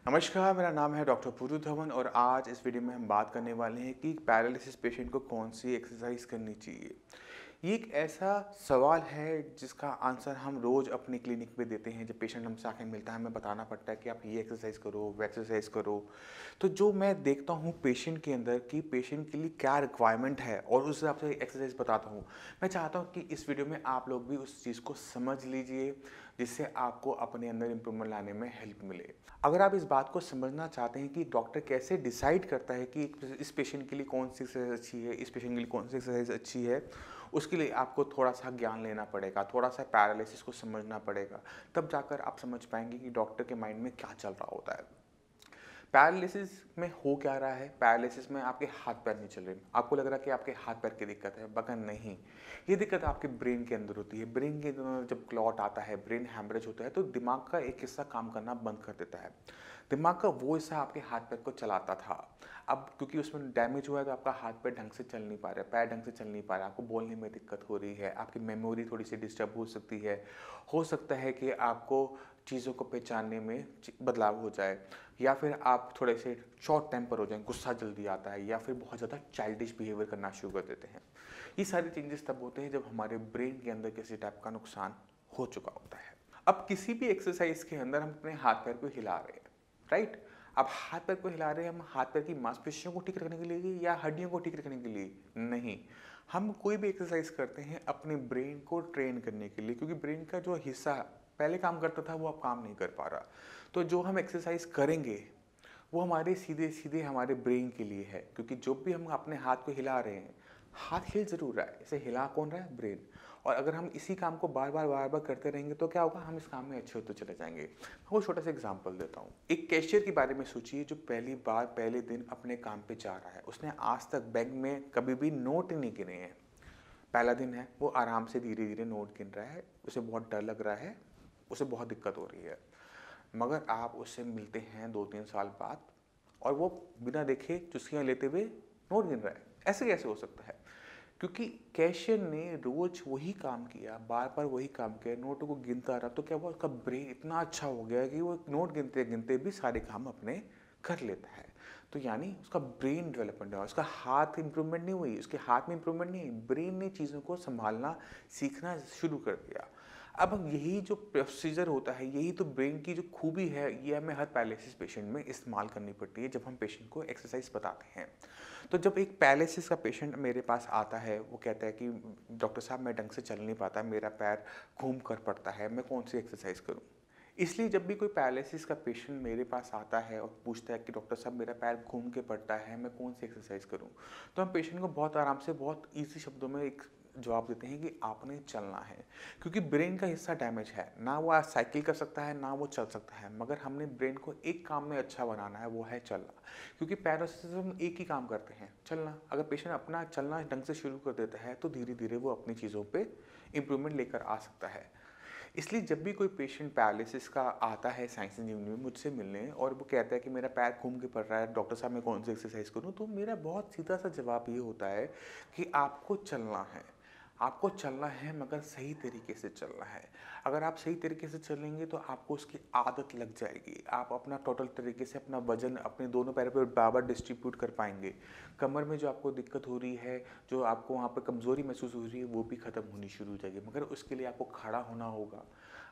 नमस्कार, मेरा नाम है डॉक्टर पुरु धवन और आज इस वीडियो में हम बात करने वाले हैं कि पैरालिसिस पेशेंट को कौन सी एक्सरसाइज करनी चाहिए। ये एक ऐसा सवाल है जिसका आंसर हम रोज़ अपनी क्लिनिक में देते हैं। जब पेशेंट हमसे आके मिलता है, हमें बताना पड़ता है कि आप ये एक्सरसाइज करो, वो एक्सरसाइज करो। तो जो मैं देखता हूँ पेशेंट के अंदर कि पेशेंट के लिए क्या रिक्वायरमेंट है और उस हिसाब से एक्सरसाइज बताता हूँ। मैं चाहता हूँ कि इस वीडियो में आप लोग भी उस चीज़ को समझ लीजिए, जिससे आपको अपने अंदर इम्प्रूवमेंट लाने में हेल्प मिले। अगर आप इस बात को समझना चाहते हैं कि डॉक्टर कैसे डिसाइड करता है कि इस पेशेंट के लिए कौन सी एक्सरसाइज अच्छी है, इस पेशेंट के लिए कौन सी एक्सरसाइज अच्छी है, उसके लिए आपको थोड़ा-सा ज्ञान लेना पड़ेगा, थोड़ा-सा पैरालिसिस को समझना पड़ेगा। तब जाकर आप समझ पाएँगे कि डॉक्टर के माइंड में क्या चल रहा होता है। पैरालिसिस में हो क्या रहा है? पैरालिसिस में आपके हाथ-पैर नहीं चल रहे। आपको लग रहा है कि आपके हाथ-पैर की दिक्कत है, मगर नहीं। ये दिक्कत आपके ब्रेन के अंदर होती है। ब्रेन के अंदर जब क्लॉट आता है, ब्रेन हैमरेज होता है, तो दिमाग का एक हिस्सा काम करना बंद कर देता है। दिमाग का वो हिस्सा आपके हाथ-पैर को चलाता था। अब क्योंकि उसमें डैमेज हुआ है, तो आपका हाथ-पैर ढंग से चल नहीं पा रहा है, पैर ढंग से चल नहीं पा रहा है, आपको बोलने में दिक्कत हो रही है, आपकी मेमोरी थोड़ी-सी डिस्टर्ब हो सकती है। हो सकता है कि आपको चीज़ों को पहचानने में बदलाव हो जाए, या फिर आप थोड़े से शॉर्ट टेम्पर हो जाएँ, गुस्सा जल्दी आता है, या फिर बहुत ज़्यादा चाइल्डिश बिहेवियर करना शुरू कर देते हैं। ये सारे चेंजेस तब होते हैं जब हमारे ब्रेन के अंदर किसी टाइप का नुकसान हो चुका होता है। अब किसी भी एक्सरसाइज के अंदर हम अपने हाथ पैर को हिला रहे हैं, राइट? अब हाथ पैर को हिला रहे हैं हम हाथ पैर की मांसपेशियों को ठीक रखने के लिए या हड्डियों को ठीक रखने के लिए? नहीं। हम कोई भी एक्सरसाइज करते हैं अपने ब्रेन को ट्रेन करने के लिए, क्योंकि ब्रेन का जो हिस्सा पहले काम करता था वो अब काम नहीं कर पा रहा। तो जो हम एक्सरसाइज करेंगे वो हमारे सीधे-सीधे हमारे ब्रेन के लिए है, क्योंकि जो भी हम अपने हाथ को हिला रहे हैं, हाथ हिल ज़रूर रहा है, इसे हिला कौन रहा है? ब्रेन। और अगर हम इसी काम को बार-बार करते रहेंगे तो क्या होगा? हम इस काम में अच्छे होते चले जाएँगे। मैं आपको छोटा-सा एग्ज़ाम्पल देता हूँ। एक कैशियर के बारे में सोचिए जो पहली बार पहले दिन अपने काम पे जा रहा है। उसने आज तक बैंक में कभी भी नोट नहीं गिने हैं। पहला दिन है, वो आराम से धीरे-धीरे नोट गिन रहा है, उसे बहुत डर लग रहा है, उसे बहुत दिक्कत हो रही है। मगर आप उससे मिलते हैं 2-3 साल बाद और वो बिना देखे चुस्कियाँ लेते हुए नोट गिन रहा है। ऐसे कैसे हो सकता है? क्योंकि कैशियर ने रोज़ वही काम किया, बार-बार वही काम किया, नोटों को गिनता रहा, तो क्या हुआ? उसका ब्रेन इतना अच्छा हो गया कि वो नोट गिनते-गिनते भी सारे काम अपने कर लेता है। तो यानी उसका ब्रेन डेवलपमेंट हुआ, उसका हाथ इम्प्रूवमेंट नहीं हुई, उसके हाथ में इम्प्रूवमेंट नहीं, ब्रेन ने चीज़ों को सँभालना सीखना शुरू कर दिया। अब यही जो प्रोसीजर होता है, यही तो ब्रेन की जो खूबी है, ये हमें हर पैरालिसिस पेशेंट में इस्तेमाल करनी पड़ती है जब हम पेशेंट को एक्सरसाइज बताते हैं। तो जब एक पैरालिसिस का पेशेंट मेरे पास आता है, वो कहता है कि डॉक्टर साहब मैं ढंग से चल नहीं पाता, मेरा पैर घूम कर पड़ता है, मैं कौन सी एक्सरसाइज करूँ? इसलिए जब भी कोई पैरालिसिस का पेशेंट मेरे पास आता है और पूछता है कि डॉक्टर साहब मेरा पैर घूम के पड़ता है, मैं कौन सी एक्सरसाइज करूँ? तो हम पेशेंट को बहुत आराम से, बहुत ईज़ी शब्दों में एक जवाब देते हैं कि आपने चलना है। क्योंकि ब्रेन का हिस्सा डैमेज है, ना वो आज साइकिल कर सकता है, ना वो चल सकता है, मगर हमने ब्रेन को एक काम में अच्छा बनाना है, वो है चलना। क्योंकि पैरालिसिस में हम एक ही काम करते हैं, चलना। अगर पेशेंट अपना चलना ढंग से शुरू कर देता है, तो धीरे-धीरे वो अपनी चीज़ों पे इम्प्रूवमेंट लेकर आ सकता है। इसलिए जब भी कोई पेशेंट पैरालिसिस का आता है साइंस इंजीनियर में मुझसे मिलने और वो कहता है कि मेरा पैर घूम के पड़ रहा है, डॉक्टर साहब मैं कौन सी एक्सरसाइज करूँ, तो मेरा बहुत सीधा सा जवाब ये होता है कि आपको चलना है। आपको चलना है, मगर सही तरीके से चलना है। अगर आप सही तरीके से चलेंगे तो आपको उसकी आदत लग जाएगी। आप अपना टोटल तरीके से अपना वज़न अपने दोनों पैरों पे बराबर डिस्ट्रीब्यूट कर पाएँगे। कमर में जो आपको दिक्कत हो रही है, जो आपको वहाँ पे कमज़ोरी महसूस हो रही है, वो भी ख़त्म होनी शुरू हो जाएगी। मगर उसके लिए आपको खड़ा होना होगा,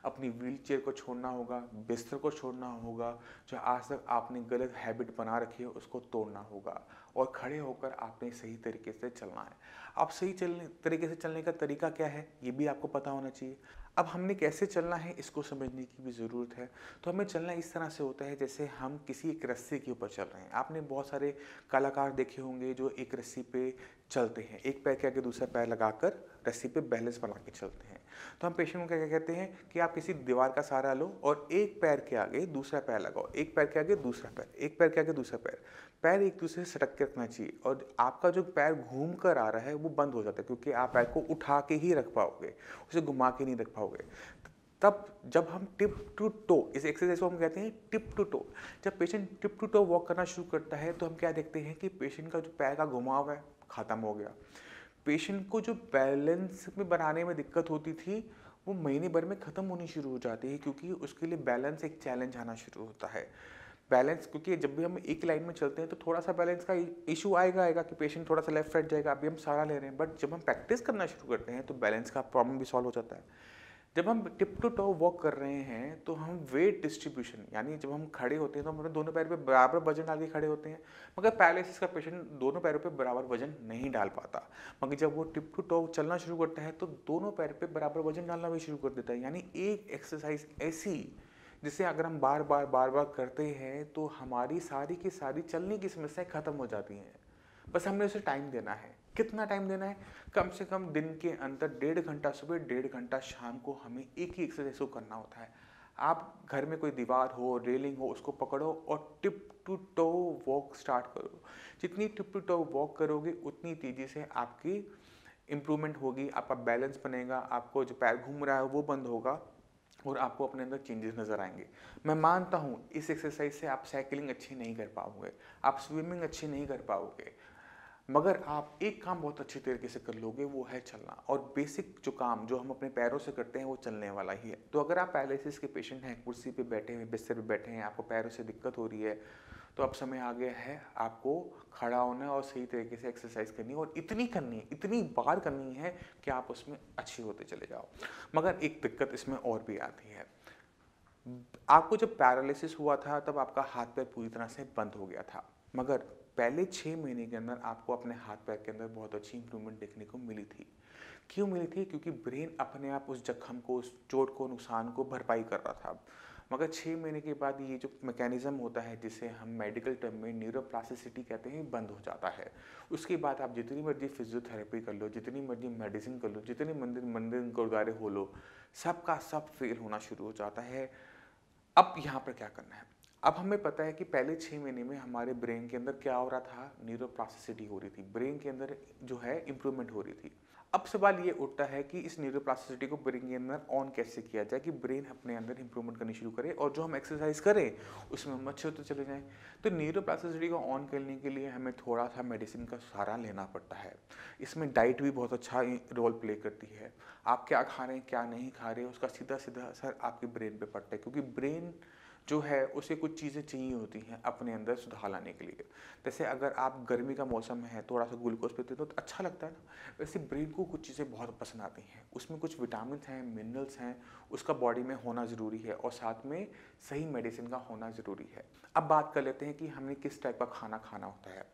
अपनी व्हीलचेयर को छोड़ना होगा, बिस्तर को छोड़ना होगा, जो आज तक आपने गलत हैबिट बना रखी है उसको तोड़ना होगा, और खड़े होकर आपने सही तरीके से चलना है। अब सही चलने तरीके से चलने का तरीका क्या है, ये भी आपको पता होना चाहिए। अब हमने कैसे चलना है इसको समझने की भी ज़रूरत है। तो हमें चलना इस तरह से होता है जैसे हम किसी एक रस्सी के ऊपर चल रहे हैं। आपने बहुत सारे कलाकार देखे होंगे जो एक रस्सी पे चलते हैं, एक पैर के आगे दूसरा पैर लगाकर रस्सी पे बैलेंस बना के चलते हैं। तो हम पेशेंट को क्या क्या कहते हैं कि आप किसी दीवार का सहारा लो और एक पैर के आगे दूसरा पैर लगाओ, एक पैर के आगे दूसरा पैर, एक पैर के आगे दूसरा पैर। पैर एक दूसरे से सटक के रखना चाहिए और आपका जो पैर घूम कर आ रहा है वो बंद हो जाता है, क्योंकि आप पैर को उठा के ही रख पाओगे, उसे घुमा के नहीं रख पाओगे। तब जब हम टिप टू टो, इस एक्सरसाइज को हम कहते हैं टिप टू टो, जब patient tip to toe walk करना शुरू करता है तो हम क्या देखते हैं कि पेशेंट का जो पैर का घुमाव है खत्म हो गया। पेशेंट को जो बैलेंस में बनाने में दिक्कत होती थी वो महीने भर में ख़त्म होनी शुरू हो जाती है, क्योंकि उसके लिए बैलेंस एक चैलेंज आना शुरू होता है। बैलेंस, क्योंकि जब भी हम एक लाइन में चलते हैं तो थोड़ा-सा बैलेंस का इश्यू आएगा कि पेशेंट थोड़ा-सा लेफ्ट राइट जाएगा, अभी हम सहारा ले रहे हैं। बट जब हम प्रैक्टिस करना शुरू करते हैं तो बैलेंस का प्रॉब्लम भी सॉल्व हो जाता है। जब हम टिप टू टो वॉक कर रहे हैं तो हम वेट डिस्ट्रीब्यूशन, यानी जब हम खड़े होते हैं तो हम अपने दोनों पैर पे बराबर वजन डाल के खड़े होते हैं। मगर पैरालिसिस का पेशेंट दोनों पैरों पे बराबर वजन नहीं डाल पाता। मगर जब वो टिप टू टो चलना शुरू करता है तो दोनों पैर पे बराबर वजन डालना भी शुरू कर देता है। यानी एक एक्सरसाइज ऐसी जिसे अगर हम बार बार करते हैं तो हमारी सारी की सारी चलने की समस्याएं खत्म हो जाती हैं। बस हमने उसे टाइम देना है। कितना टाइम देना है? कम से कम दिन के अंदर 1.5 घंटा सुबह, 1.5 घंटा शाम को हमें एक ही एक्सरसाइज को करना होता है। आप घर में कोई दीवार हो, रेलिंग हो, उसको पकड़ो और tip to toe walk start करो। जितनी टिप टू टो वॉक करोगे उतनी तेजी से आपकी इम्प्रूवमेंट होगी, आपका बैलेंस बनेगा, आपको जो पैर घूम रहा है वो बंद होगा और आपको अपने अंदर चेंजेस नज़र आएंगे। मैं मानता हूँ इस एक्सरसाइज से आप साइकिलिंग अच्छी नहीं कर पाओगे, आप स्विमिंग अच्छी नहीं कर पाओगे, मगर आप एक काम बहुत अच्छी तरीके से कर लोगे, वो है चलना। और बेसिक जो काम जो हम अपने पैरों से करते हैं वो चलने वाला ही है। तो अगर आप पैरालिसिस के पेशेंट हैं, कुर्सी पे बैठे हैं, बिस्तर पे बैठे हैं, आपको पैरों से दिक्कत हो रही है, तो अब समय आ गया है आपको खड़ा होना है और सही तरीके से एक्सरसाइज करनी है, और इतनी करनी है, इतनी बार करनी है कि आप उसमें अच्छे होते चले जाओ। मगर एक दिक्कत इसमें और भी आती है। आपको जब पैरालिसिस हुआ था तब आपका हाथ पैर पूरी तरह से बंद हो गया था, मगर पहले 6 महीने के अंदर आपको अपने हाथ पैर के अंदर बहुत अच्छी इंप्रूवमेंट देखने को मिली थी। क्यों मिली थी? क्योंकि ब्रेन अपने आप उस जख्म को, उस चोट को, नुकसान को भरपाई कर रहा था। मगर 6 महीने के बाद ये जो मैकेनिज्म होता है जिसे हम मेडिकल टर्म में न्यूरोप्लास्टिसिटी कहते हैं, बंद हो जाता है। उसके बाद आप जितनी मर्जी फिजियोथेरेपी कर लो, जितनी मर्जी मेडिसिन कर लो, जितने मंदिर मंदिर गुरुद्वारे हो लो, सबका सब फेल होना शुरू हो जाता है। अब यहाँ पर क्या करना है? अब हमें पता है कि पहले 6 महीने में हमारे ब्रेन के अंदर क्या हो रहा था, न्यूरोप्लास्टिसिटी हो रही थी, ब्रेन के अंदर जो है इंप्रूवमेंट हो रही थी। अब सवाल ये उठता है कि इस न्यूरोप्लास्टिसिटी को ब्रेन के अंदर ऑन कैसे किया जाए कि ब्रेन अपने अंदर इंप्रूवमेंट करनी शुरू करे और जो हम एक्सरसाइज करें उसमें हम अच्छे होते चले जाएं। तो न्यूरोप्लास्टिसिटी को ऑन करने के लिए हमें थोड़ा सा मेडिसिन का सहारा लेना पड़ता है। इसमें डाइट भी बहुत अच्छा रोल प्ले करती है। आप क्या खा रहे हैं, क्या नहीं खा रहे हैं, उसका सीधा सीधा असर आपके ब्रेन पे पड़ता है, क्योंकि ब्रेन जो है उसे कुछ चीज़ें चाहिए होती हैं अपने अंदर सुधार लाने के लिए। जैसे अगर आप गर्मी का मौसम है, थोड़ा सा ग्लूकोज पीते हो तो अच्छा लगता है ना, वैसे ब्रेन को कुछ चीज़ें बहुत पसंद आती हैं। उसमें कुछ विटामिन हैं, मिनरल्स हैं, उसका बॉडी में होना ज़रूरी है, और साथ में सही मेडिसिन का होना ज़रूरी है। अब बात कर लेते हैं कि हमें किस टाइप का खाना खाना होता है।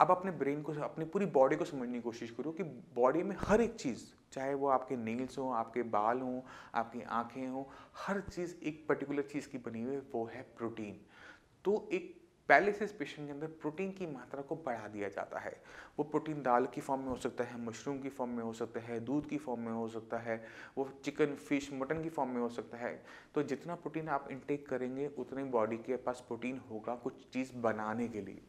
अब अपने ब्रेन को, अपनी पूरी बॉडी को समझने की कोशिश करो कि बॉडी में हर एक चीज़, चाहे वो आपके नेल्स हों, आपके बाल हों, आपकी आँखें हों, हर चीज़ एक पर्टिकुलर चीज़ की बनी हुई है, वो है प्रोटीन। तो एक पैरालिसिस पेशेंट के अंदर प्रोटीन की मात्रा को बढ़ा दिया जाता है। वो प्रोटीन दाल की फॉर्म में हो सकता है, मशरूम की फॉर्म में हो सकता है, दूध की फॉर्म में हो सकता है, वो चिकन, फिश, मटन की फॉर्म में हो सकता है। तो जितना प्रोटीन आप इंटेक करेंगे उतनी बॉडी के पास प्रोटीन होगा कुछ चीज़ बनाने के लिए।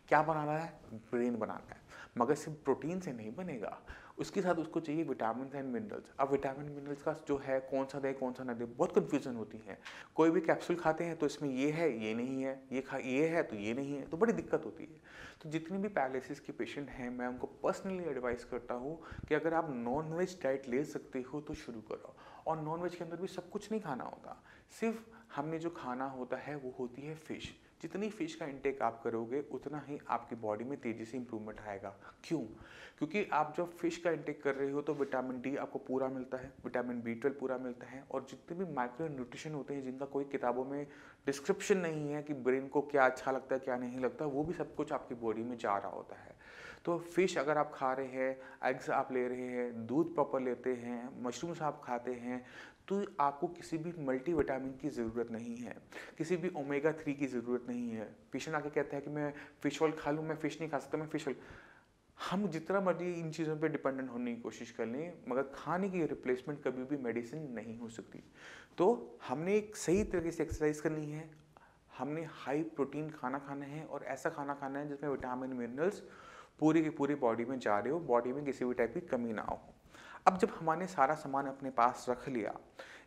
क्या बनाना है? ब्रेन बनाना है। मगर सिर्फ प्रोटीन से नहीं बनेगा, उसके साथ उसको चाहिए विटामिन एंड मिनरल्स। अब विटामिन मिनरल्स का जो है कौन सा दे कौन सा ना दे, बहुत कन्फ्यूजन होती है। कोई भी कैप्सूल खाते हैं तो इसमें ये है, ये नहीं है, ये है तो ये नहीं है, तो बड़ी दिक्कत होती है। तो जितने भी पैरालिसिस के पेशेंट हैं, मैं उनको पर्सनली एडवाइस करता हूँ कि अगर आप नॉन वेज डाइट ले सकते हो तो शुरू करो। और नॉन वेज के अंदर भी सब कुछ नहीं खाना होता, सिर्फ हमने जो खाना होता है वो होती है फ़िश। जितनी फ़िश का इंटेक आप करोगे उतना ही आपकी बॉडी में तेज़ी से इंप्रूवमेंट आएगा। क्यों? क्योंकि आप जब फ़िश का इंटेक कर रहे हो तो विटामिन डी आपको पूरा मिलता है, विटामिन बी 12 पूरा मिलता है, और जितने भी माइक्रो न्यूट्रिशन होते हैं जिनका कोई किताबों में डिस्क्रिप्शन नहीं है कि ब्रेन को क्या अच्छा लगता है क्या नहीं लगता, वो भी सब कुछ आपकी बॉडी में जा रहा होता है। तो फ़िश अगर आप खा रहे हैं, एग्स आप ले रहे हैं, दूध प्रॉपर लेते हैं, मशरूम्स आप खाते हैं, तो आपको किसी भी मल्टीविटामिन की ज़रूरत नहीं है, किसी भी ओमेगा 3 की ज़रूरत नहीं है। पेशेंट आके कहता है कि मैं फ़िश ऑयल खा लूँ, मैं फ़िश नहीं खा सकता, मैं फ़िश ऑयल। हम जितना मर्जी इन चीज़ों पे डिपेंडेंट होने की कोशिश कर लें, मगर खाने की रिप्लेसमेंट कभी भी मेडिसिन नहीं हो सकती। तो हमने एक सही तरीके से एक्सरसाइज करनी है, हमने हाई प्रोटीन खाना खाना है, और ऐसा खाना खाना है जिसमें विटामिन मिनरल्स पूरी की पूरी बॉडी में जा रहे हो, बॉडी में किसी भी टाइप की कमी ना हो। अब जब हमने सारा सामान अपने पास रख लिया,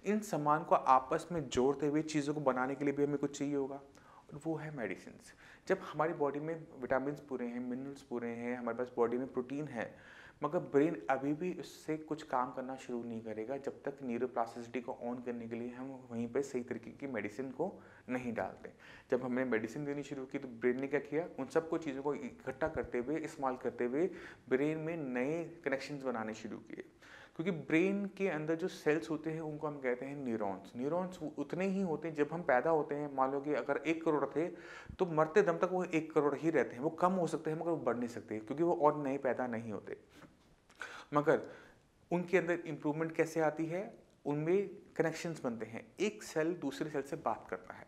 इन सामान को आपस में जोड़ते हुए चीज़ों को बनाने के लिए भी हमें कुछ चाहिए होगा, और वो है मेडिसिन्स। जब हमारी बॉडी में विटामिन्स पूरे हैं, मिनरल्स पूरे हैं, हमारे पास बॉडी में प्रोटीन है, मगर ब्रेन अभी भी उससे कुछ काम करना शुरू नहीं करेगा जब तक न्यूरोप्लास्टिसिटी को ऑन करने के लिए हम वहीं पे सही तरीके की मेडिसिन को नहीं डालते। जब हमने मेडिसिन देनी शुरू की तो ब्रेन ने क्या किया, उन सबको चीज़ों को इकट्ठा करते हुए, इस्तेमाल करते हुए ब्रेन में नए कनेक्शंस बनाने शुरू किए। क्योंकि ब्रेन के अंदर जो सेल्स होते हैं उनको हम कहते हैं न्यूरॉन्स। न्यूरॉन्स उतने ही होते हैं, जब हम पैदा होते हैं मान लो कि अगर 1 करोड़ थे तो मरते दम तक वो 1 करोड़ ही रहते हैं। वो कम हो सकते हैं मगर वो बढ़ नहीं सकते, क्योंकि वो और नए पैदा नहीं होते। मगर उनके अंदर इम्प्रूवमेंट कैसे आती है, उनमें कनेक्शंस बनते हैं। एक सेल दूसरे सेल से बात करता है,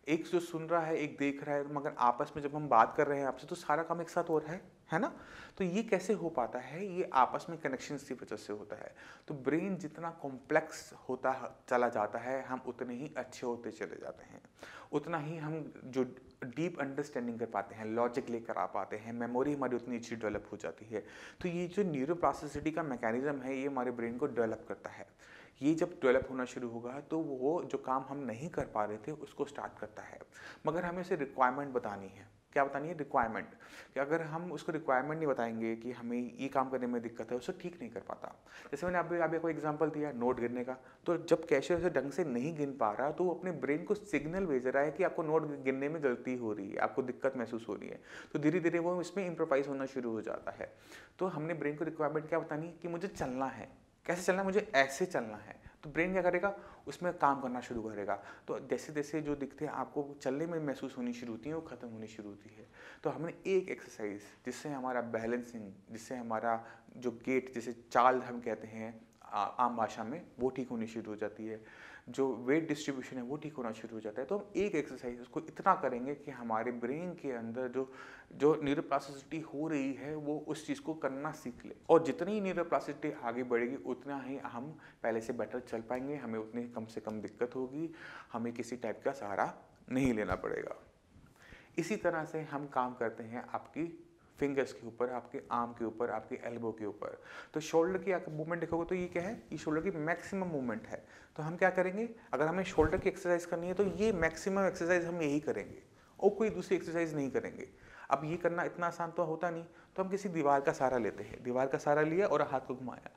एक जो सुन रहा है एक देख रहा है, मगर आपस में जब हम बात कर रहे हैं आपसे तो सारा काम एक साथ हो रहा है ना। तो ये कैसे हो पाता है, ये आपस में कनेक्शंस की वजह से होता है। तो ब्रेन जितना कॉम्प्लेक्स होता चला जाता है हम उतने ही अच्छे होते चले जाते हैं, उतना ही हम जो डीप अंडरस्टैंडिंग कर पाते हैं, लॉजिक लेकर आ पाते हैं, मेमोरी हमारी उतनी अच्छी डेवलप हो जाती है। तो ये जो न्यूरोप्लास्टिसिटी का मैकेनिज्म है ये हमारे ब्रेन को डेवलप करता है। ये जब डेवलप होना शुरू होगा तो वो जो काम हम नहीं कर पा रहे थे उसको स्टार्ट करता है। मगर हमें उसे रिक्वायरमेंट बतानी है। क्या बतानी है? रिक्वायरमेंट। कि अगर हम उसको रिक्वायरमेंट नहीं बताएंगे कि हमें ये काम करने में दिक्कत है, उसे ठीक नहीं कर पाता। जैसे मैंने अभी कोई एग्जांपल दिया नोट गिनने का, तो जब कैशियर उसे ढंग से नहीं गिन पा रहा तो वो अपने ब्रेन को सिग्नल भेज रहा है कि आपको नोट गिनने में गलती हो रही है, आपको दिक्कत महसूस हो रही है। तो धीरे धीरे वो इसमें इम्प्रोवाइज होना शुरू हो जाता है। तो हमने ब्रेन को रिक्वायरमेंट क्या बतानी कि मुझे चलना है। कैसे चलना है? मुझे ऐसे चलना है। तो ब्रेन क्या करेगा, उसमें काम करना शुरू करेगा। तो जैसे जैसे जो दिखते हैं आपको चलने में महसूस होनी शुरू होती है वो खत्म होनी शुरू होती है। तो हमने एक एक्सरसाइज जिससे हमारा बैलेंसिंग, जिससे हमारा जो गेट, जिसे चाल हम कहते हैं आम भाषा में, वो ठीक होनी शुरू हो जाती है। जो वेट डिस्ट्रीब्यूशन है वो ठीक होना शुरू हो जाता है। तो हम एक एक्सरसाइज उसको इतना करेंगे कि हमारे ब्रेन के अंदर जो जो न्यूरोप्लास्टिसिटी हो रही है वो उस चीज़ को करना सीख ले। और जितनी न्यूरोप्लास्टिसिटी आगे बढ़ेगी उतना ही हम पहले से बेटर चल पाएंगे, हमें उतनी कम से कम दिक्कत होगी, हमें किसी टाइप का सहारा नहीं लेना पड़ेगा। इसी तरह से हम काम करते हैं आपकी फिंगर्स के ऊपर, आपके आर्म के ऊपर, आपके एल्बो के ऊपर। तो शोल्डर की आप मूवमेंट देखोगे तो ये क्या है, ये शोल्डर की मैक्सिमम मूवमेंट है। तो हम क्या करेंगे, अगर हमें शोल्डर की एक्सरसाइज करनी है तो ये मैक्सिमम एक्सरसाइज हम यही करेंगे और कोई दूसरी एक्सरसाइज नहीं करेंगे। अब ये करना इतना आसान तो होता नहीं, तो हम किसी दीवार का सहारा लेते हैं, दीवार का सहारा लिया और हाथ को घुमाया,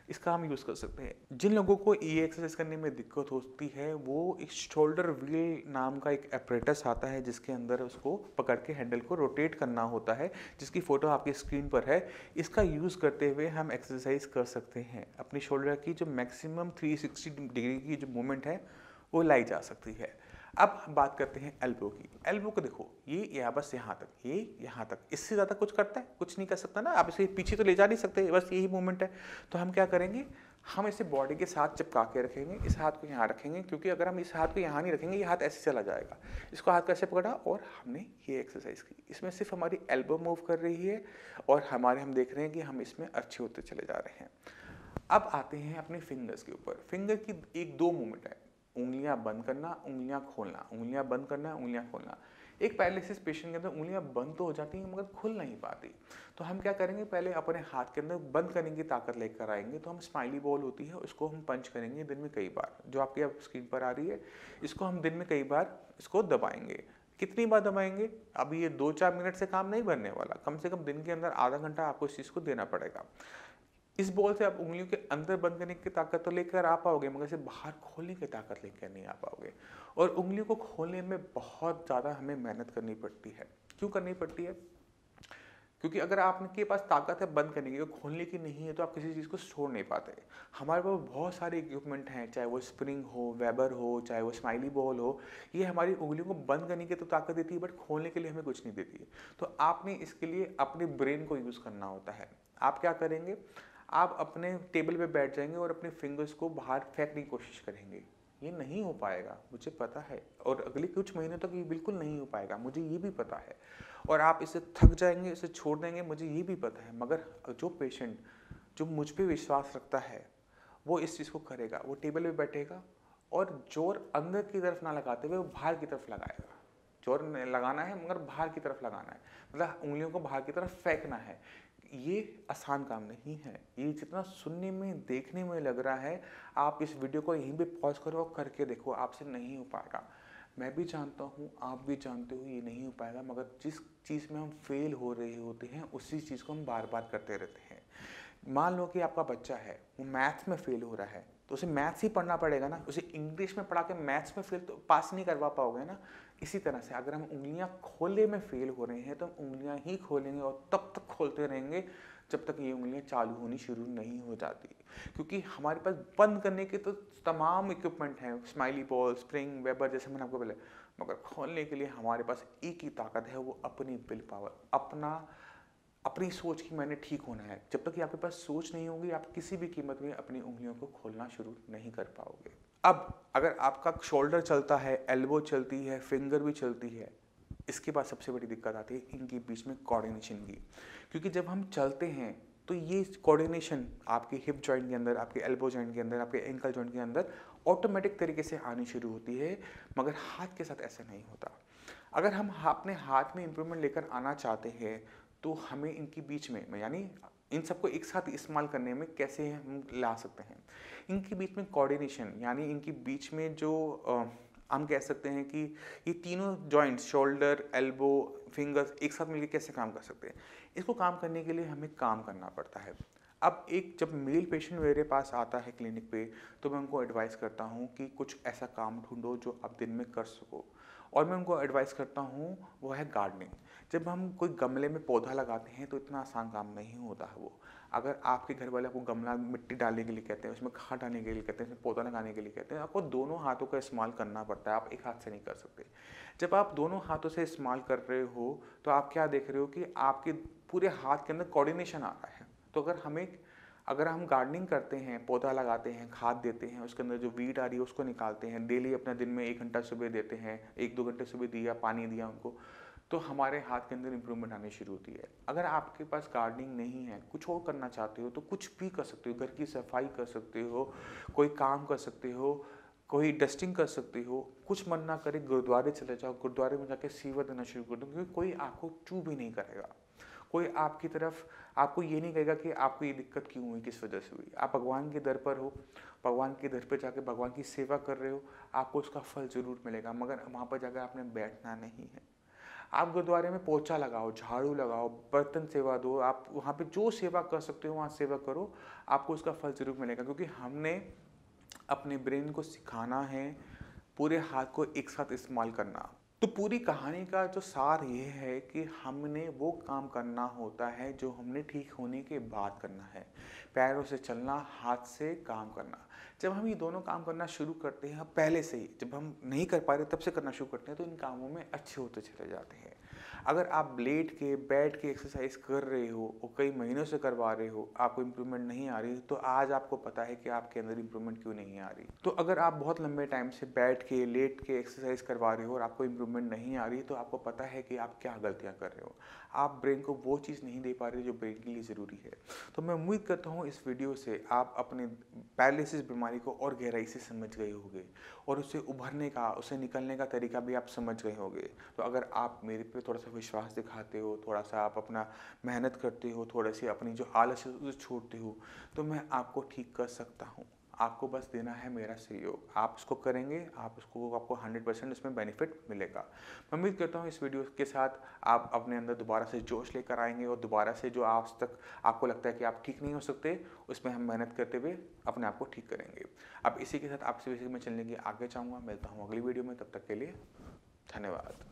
इसका हम यूज़ कर सकते हैं। जिन लोगों को ये एक्सरसाइज करने में दिक्कत होती है वो एक शोल्डर व्हील नाम का एक एपरेटस आता है जिसके अंदर उसको पकड़ के हैंडल को रोटेट करना होता है, जिसकी फ़ोटो आपकी स्क्रीन पर है। इसका यूज़ करते हुए हम एक्सरसाइज कर सकते हैं। अपनी शोल्डर की जो मैक्सिमम 360 डिग्री की जो मूवमेंट है वो लाई जा सकती है। अब हम बात करते हैं एल्बो की। एल्बो को देखो, ये यहाँ बस यहाँ तक, ये यहाँ तक, इससे ज़्यादा कुछ करता है? कुछ नहीं कर सकता ना। आप इसे पीछे तो ले जा नहीं सकते, बस यही मूवमेंट है। तो हम क्या करेंगे, हम इसे बॉडी के साथ चिपका के रखेंगे, इस हाथ को यहाँ रखेंगे, क्योंकि अगर हम इस हाथ को यहाँ नहीं रखेंगे ये हाथ ऐसे चला जाएगा। इसको हाथ कैसे पकड़ा और हमने ये एक्सरसाइज की। इसमें सिर्फ हमारी एल्बो मूव कर रही है और हम देख रहे हैं कि हम इसमें अच्छे होते चले जा रहे हैं। अब आते हैं अपने फिंगर्स के ऊपर। फिंगर की एक दो मूवमेंट है, उंगलियां बंद करना, उंगलियां खोलना, उंगलियां बंद करना, उंगलियां खोलना। एक पैरालिसिस पेशेंट के अंदर उंगलियां बंद तो हो जाती हैं मगर खुल नहीं पाती। तो हम क्या करेंगे, पहले अपने हाथ के अंदर बंद करने की ताकत लेकर आएंगे। तो हम स्माइली बॉल होती है उसको हम पंच करेंगे दिन में कई बार, जो आपकी अब स्क्रीन पर आ रही है। इसको हम दिन में कई बार इसको दबाएंगे। कितनी बार दबाएंगे, अब ये 2-4 मिनट से काम नहीं बनने वाला, कम से कम दिन के अंदर आधा घंटा आपको इस चीज़ को देना पड़ेगा। इस बॉल से आप उंगलियों के अंदर बंद करने की ताकत तो लेकर आ पाओगे मगर इसे बाहर खोलने की ताकत लेकर नहीं आ पाओगे। और उंगलियों को खोलने में बहुत ज़्यादा हमें मेहनत करनी पड़ती है। क्यों करनी पड़ती है? क्योंकि अगर आपके पास ताकत है बंद करने की और खोलने की नहीं है तो आप किसी चीज़ को छोड़ नहीं पाते। हमारे पास बहुत सारे इक्विपमेंट हैं, चाहे वो स्प्रिंग हो, वेबर हो, चाहे वो स्माइली बॉल हो। ये हमारी उंगलियों को बंद करने की तो ताकत देती है बट खोलने के लिए हमें कुछ नहीं देती है। तो आपने इसके लिए अपने ब्रेन को यूज़ करना होता है। आप क्या करेंगे, आप अपने टेबल पे बैठ जाएंगे और अपने फिंगर्स को बाहर फेंकने की कोशिश करेंगे। ये नहीं हो पाएगा, मुझे पता है, और अगले कुछ महीनों तक ये बिल्कुल नहीं हो पाएगा, मुझे ये भी पता है। और आप इसे थक जाएंगे, इसे छोड़ देंगे, मुझे ये भी पता है। मगर जो पेशेंट जो मुझ पे विश्वास रखता है वो इस चीज़ को करेगा। वो टेबल पे बैठेगा और जोर अंदर की तरफ ना लगाते हुए वो बाहर की तरफ लगाएगा। जोर लगाना है मगर बाहर की तरफ लगाना है, मतलब उंगलियों को बाहर की तरफ फेंकना है। ये आसान काम नहीं है। ये जितना सुनने में, देखने में लग रहा है, आप इस वीडियो को यहीं पे पॉज करो और करके देखो, आपसे नहीं हो पाएगा। मैं भी जानता हूँ, आप भी जानते हो ये नहीं हो पाएगा, मगर जिस चीज़ में हम फेल हो रहे होते हैं उसी चीज़ को हम बार बार करते रहते हैं। मान लो कि आपका बच्चा है, वो मैथ्स में फेल हो रहा है, तो उसे मैथ्स ही पढ़ना पड़ेगा ना, उसे इंग्लिश में पढ़ा के मैथ्स में फेल तो पास नहीं करवा पाओगे ना। इसी तरह से अगर हम उंगलियां खोलने में फेल हो रहे हैं तो हम उंगलियां ही खोलेंगे और तब तक खोलते रहेंगे जब तक ये उंगलियां चालू होनी शुरू नहीं हो जाती, क्योंकि हमारे पास बंद करने के तो तमाम इक्विपमेंट हैं, स्माइली बॉल, स्प्रिंग, वेबर, जैसे मैंने आपको बोला, मगर खोलने के लिए हमारे पास एक ही ताकत है, वो अपनी विल पावर, अपनी सोच की मैंने ठीक होना है। जब तक कि आपके पास सोच नहीं होगी, आप किसी भी कीमत में अपनी उंगलियों को खोलना शुरू नहीं कर पाओगे। अब अगर आपका शोल्डर चलता है, एल्बो चलती है, फिंगर भी चलती है, इसके बाद सबसे बड़ी दिक्कत आती है इनके बीच में कोऑर्डिनेशन की, क्योंकि जब हम चलते हैं तो ये कोऑर्डिनेशन आपके हिप जॉइंट के अंदर, आपके एल्बो जॉइंट के अंदर, आपके एंकल जॉइंट के अंदर ऑटोमेटिक तरीके से आनी शुरू होती है, मगर हाथ के साथ ऐसा नहीं होता। अगर हम अपने हाथ में इंप्रूवमेंट लेकर आना चाहते हैं तो हमें इनके बीच में, यानी इन सबको एक साथ इस्तेमाल करने में कैसे हम ला सकते हैं, इनके बीच में कोऑर्डिनेशन, यानी इनके बीच में जो हम कह सकते हैं कि ये तीनों जॉइंट्स, शोल्डर, एल्बो, फिंगर्स एक साथ मिलकर कैसे काम कर सकते हैं, इसको काम करने के लिए हमें काम करना पड़ता है। अब एक जब मेल पेशेंट मेरे पास आता है क्लिनिक पे, तो मैं उनको एडवाइस करता हूँ कि कुछ ऐसा काम ढूंढो जो आप दिन में कर सको, और मैं उनको एडवाइस करता हूँ वो है गार्डनिंग। जब हम कोई गमले में पौधा लगाते हैं तो इतना आसान काम नहीं होता है वो। अगर आपके घर वाले आपको गमला मिट्टी डालने के लिए कहते हैं, उसमें खाद डालने के लिए कहते हैं, उसमें पौधा लगाने के लिए कहते हैं, आपको दोनों हाथों का इस्तेमाल करना पड़ता है, आप एक हाथ से नहीं कर सकते। जब आप दोनों हाथों से इस्तेमाल कर रहे हो तो आप क्या देख रहे हो कि आपके पूरे हाथ के अंदर कोऑर्डिनेशन आ रहा है। तो अगर हम गार्डनिंग करते हैं, पौधा लगाते हैं, खाद देते हैं, उसके अंदर जो वीड आ रही है उसको निकालते हैं, डेली अपना दिन में 1 घंटा सुबह देते हैं, 1-2 घंटे सुबह दिया, पानी दिया उनको, तो हमारे हाथ के अंदर इंप्रूवमेंट आनी शुरू होती है। अगर आपके पास गार्डनिंग नहीं है, कुछ और करना चाहते हो तो कुछ भी कर सकते हो, घर की सफाई कर सकते हो, कोई काम कर सकते हो, कोई डस्टिंग कर सकते हो, कुछ मन ना करे गुरुद्वारे चले जाओ, गुरुद्वारे में जाके सेवा देना शुरू कर दो, क्योंकि कोई आपको चू भी नहीं करेगा। कोई आपकी तरफ आपको ये नहीं कहेगा कि आपको ये दिक्कत क्यों हुई, किस वजह से हुई। आप भगवान के दर पर हो, भगवान के दर पर जाके भगवान की सेवा कर रहे हो, आपको उसका फल ज़रूर मिलेगा, मगर वहाँ पर जाकर आपने बैठना नहीं है। आप गुरुद्वारे में पोछा लगाओ, झाड़ू लगाओ, बर्तन सेवा दो, आप वहाँ पे जो सेवा कर सकते हो वहाँ सेवा करो, आपको उसका फल ज़रूर मिलेगा, क्योंकि हमने अपने ब्रेन को सिखाना है पूरे हाथ को एक साथ इस्तेमाल करना। तो पूरी कहानी का जो सार ये है कि हमने वो काम करना होता है जो हमने ठीक होने के बाद करना है। पैरों से चलना, हाथ से काम करना। जब हम ये दोनों काम करना शुरू करते हैं पहले से ही, जब हम नहीं कर पा रहे तब से करना शुरू करते हैं, तो इन कामों में अच्छे होते चले जाते हैं। अगर आप लेट के बैठ के एक्सरसाइज कर रहे हो और कई महीनों से करवा रहे हो, आपको इम्प्रूवमेंट नहीं आ रही, तो आज आपको पता है कि आपके अंदर इम्प्रूवमेंट क्यों नहीं आ रही। तो अगर आप बहुत लंबे टाइम से बैठ के लेट के एक्सरसाइज करवा रहे हो और आपको इम्प्रूवमेंट नहीं आ रही, तो आपको पता है कि आप क्या गलतियाँ कर रहे हो। आप ब्रेन को वो चीज़ नहीं दे पा रहे जो ब्रेन के लिए ज़रूरी है। तो मैं उम्मीद करता हूँ इस वीडियो से आप अपने पैरालिसिस बीमारी को और गहराई से समझ गए होंगे, और उससे उभरने का, उससे निकलने का तरीका भी आप समझ गए होंगे। तो अगर आप मेरे पे थोड़ा सा विश्वास दिखाते हो, थोड़ा सा आप अपना मेहनत करते हो, थोड़ी सी अपनी जो आलस है उसे छोड़ते हो, तो मैं आपको ठीक कर सकता हूँ। आपको बस देना है मेरा सहयोग, आप उसको करेंगे, आपको 100% उसमें बेनिफिट मिलेगा। मैं उम्मीद करता हूँ इस वीडियो के साथ आप अपने अंदर दोबारा से जोश लेकर आएंगे, और दोबारा से जो आज तक आपको लगता है कि आप ठीक नहीं हो सकते, उसमें हम मेहनत करते हुए अपने आप को ठीक करेंगे। अब इसी के साथ आपसे मैं चलने की आगे चाहूँगा। मिलता हूँ अगली वीडियो में, तब तक के लिए धन्यवाद।